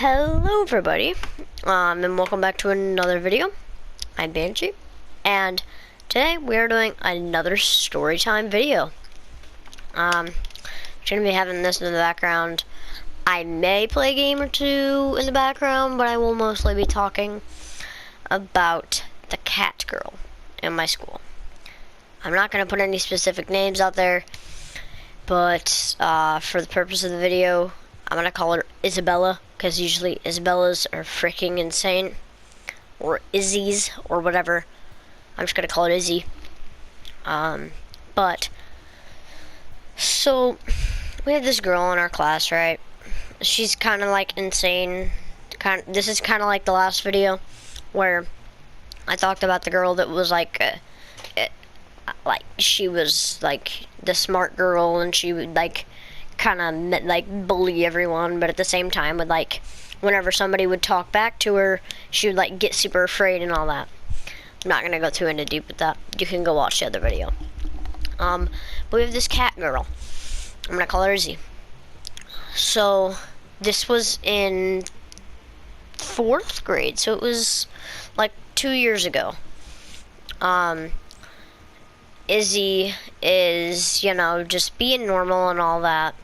Hello everybody, and welcome back to another video. I'm Banshee, and today we are doing another story time video. Gonna be having this in the background. I may play a game or two in the background, but I will mostly be talking about the cat girl in my school. I'm not gonna put any specific names out there, but for the purpose of the video, I'm gonna call her Isabella, because usually Isabellas are freaking insane, or Izzy's, or whatever. I'm just gonna call it Izzy. So we have this girl in our class, right? She's kind of like insane. This is kind of like the last video where I talked about the girl that was like she was like the smart girl, and she would like kind of like bully everyone, but at the same time would like whenever somebody would talk back to her, she would like get super afraid and all that. I'm not gonna go too into deep with that. You can go watch the other video. But we have this cat girl. I'm gonna call her Izzy. So this was in 4th grade, so it was like 2 years ago. Izzy is, you know, just being normal and all that.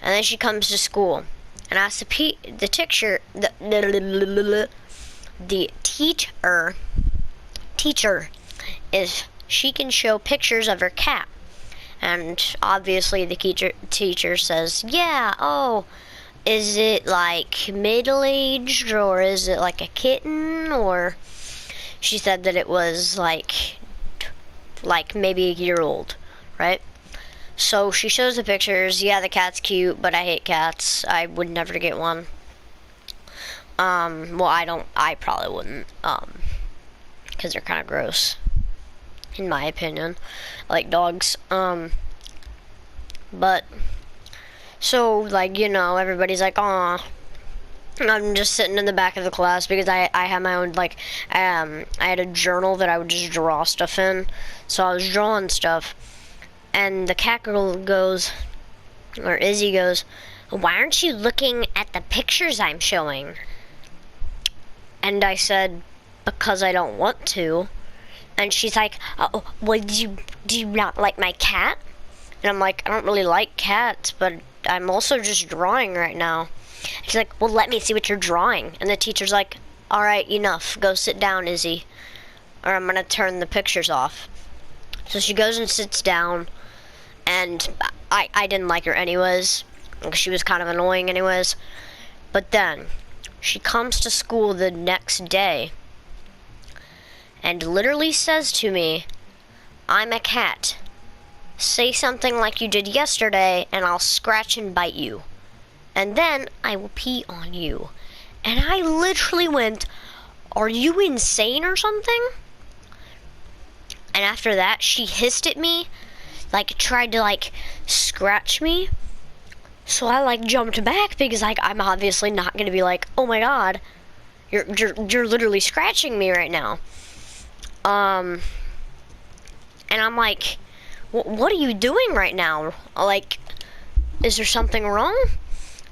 And then she comes to school and asks the teacher if she can show pictures of her cat. And obviously the teacher says, yeah, oh, is it like middle-aged, or is it like a kitten? Or she said that it was like maybe a year old, right? So she shows the pictures. Yeah, the cat's cute, but I hate cats. I would never get one. Well, I probably wouldn't, because they're kind of gross, in my opinion. I like dogs. But, so, like, you know, everybody's like, aw. I'm just sitting in the back of the class because I had my own, like, I had a journal that I would just draw stuff in. So I was drawing stuff. And the cat girl goes, or Izzy goes, why aren't you looking at the pictures I'm showing? And I said, because I don't want to. And she's like, oh, well, do you not like my cat? And I'm like, I don't really like cats, but I'm also just drawing right now. She's like, well, let me see what you're drawing. And the teacher's like, all right, enough. Go sit down, Izzy, or I'm going to turn the pictures off. So she goes and sits down, and I didn't like her anyways, because she was kind of annoying anyways. But then she comes to school the next day and literally says to me, I'm a cat. Say something like you did yesterday, and I'll scratch and bite you. And then I will pee on you. And I literally went, are you insane or something? And after that, she hissed at me, like tried to like scratch me. So I like jumped back because like I'm obviously not gonna be like, oh my god, you're literally scratching me right now. And I'm like, what are you doing right now? Like, is there something wrong?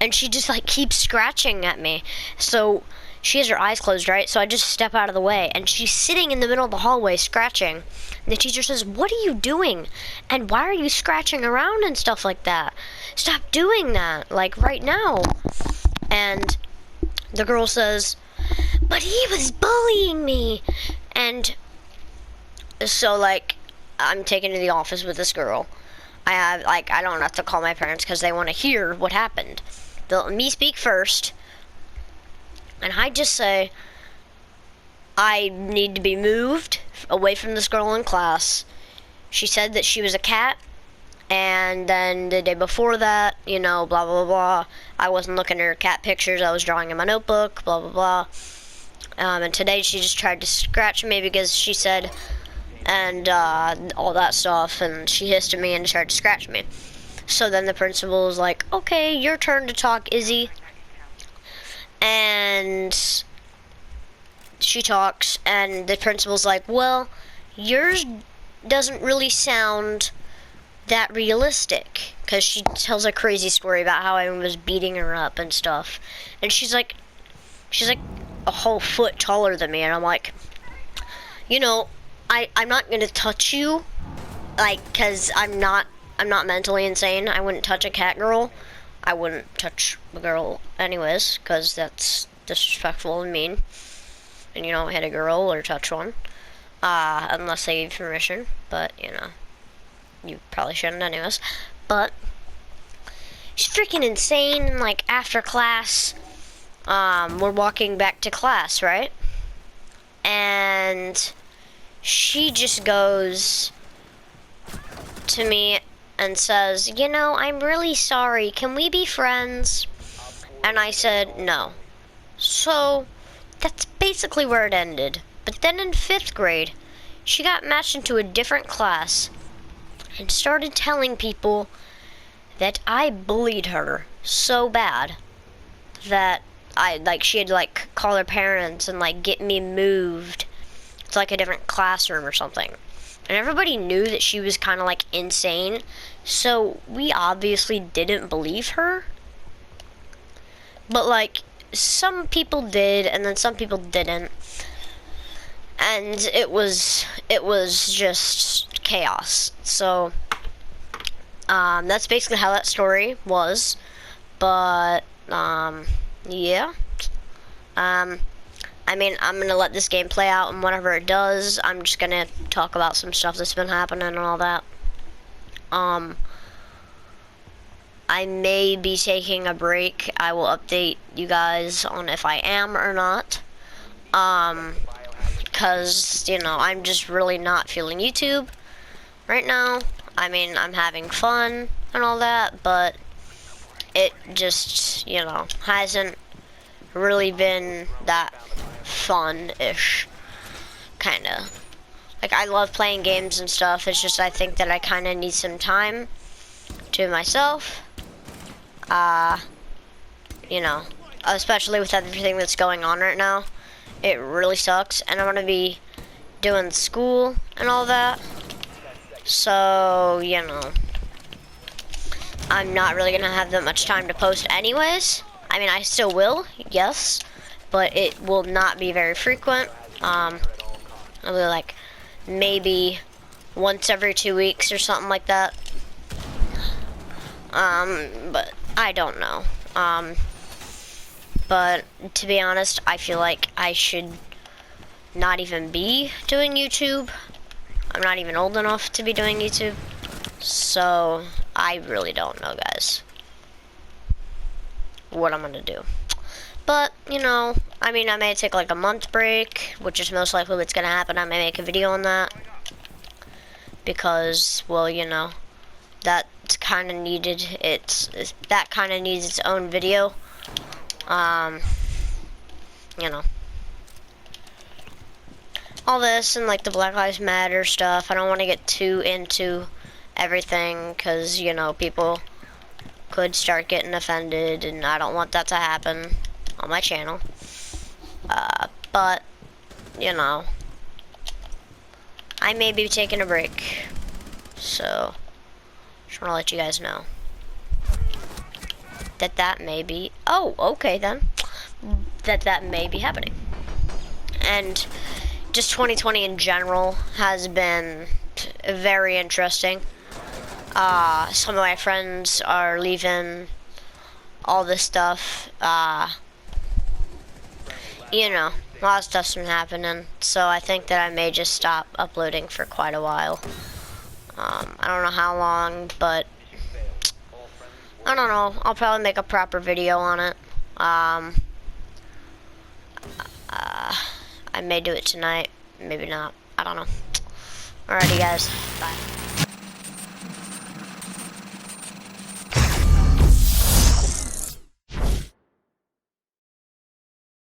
And she just like keeps scratching at me. So she has her eyes closed, right? So I just step out of the way, and she's sitting in the middle of the hallway scratching. And the teacher says, what are you doing? And why are you scratching around and stuff like that? Stop doing that, like right now. And the girl says, but he was bullying me. And so like I'm taken to the office with this girl. I don't have to call my parents because they want to hear what happened. They'll let me speak first. And I just say, I need to be moved away from this girl in class. She said that she was a cat, and then the day before that, you know, blah, blah, blah. I wasn't looking at her cat pictures. I was drawing in my notebook, blah, blah, blah. And today she just tried to scratch me because she said, and all that stuff, and she hissed at me and tried to scratch me. So then the principal was like, okay, your turn to talk, Izzy. And she talks, and the principal's like, well, yours doesn't really sound that realistic, because she tells a crazy story about how I was beating her up and stuff. And she's like, She's like a whole foot taller than me, and I'm like, you know, I'm not gonna touch you, like, cause I'm not mentally insane. I wouldn't touch a cat girl. I wouldn't touch a girl anyways, cause that's disrespectful and mean. And you don't hit a girl or touch one, unless they give permission. But you know, you probably shouldn't anyways. But she's freaking insane. And like after class, we're walking back to class, right? And she just goes to me and says, you know, I'm really sorry. Can we be friends? And I said, no. So that's basically where it ended. But then in 5th grade, she got matched into a different class and started telling people that I bullied her so bad that she had to like call her parents and like get me moved to like a different classroom or something. And everybody knew that she was kind of like insane, so we obviously didn't believe her. But like some people did, and then some people didn't, and it was just chaos. So that's basically how that story was. But yeah. I mean, I'm gonna let this game play out, and whenever it does, I'm just gonna talk about some stuff that's been happening and all that. I may be taking a break. I will update you guys on if I am or not. Because, you know, I'm just really not feeling YouTube right now. I mean, I'm having fun and all that, but it just, you know, hasn't really been that fun-ish, kinda. Like, I love playing games and stuff. It's just I think that I kinda need some time to myself. You know, especially with everything that's going on right now. It really sucks, and I'm gonna be doing school and all that. So, you know, I'm not really gonna have that much time to post anyways. I mean, I still will, yes, but it will not be very frequent. It'll be like maybe once every 2 weeks or something like that. But I don't know. But to be honest, I feel like I should not even be doing YouTube. I'm not even old enough to be doing YouTube. So I really don't know, guys, what I'm gonna do. But, you know, I mean, I may take like a month break, which is most likely what's gonna happen. I may make a video on that. Because, well, you know, that's kind of needed. That kind of needs its own video. You know, all this and like the Black Lives Matter stuff. I don't want to get too into everything because, you know, people could start getting offended, and I don't want that to happen on my channel. But, you know, I may be taking a break, so just want to let you guys know that may be, oh, okay then, that may be happening. And just 2020 in general has been very interesting. Some of my friends are leaving, all this stuff, you know, a lot of stuff's been happening, so I think that I may just stop uploading for quite a while. I don't know how long, but I don't know. I'll probably make a proper video on it. I may do it tonight, maybe not. I don't know. Alrighty, guys. Bye.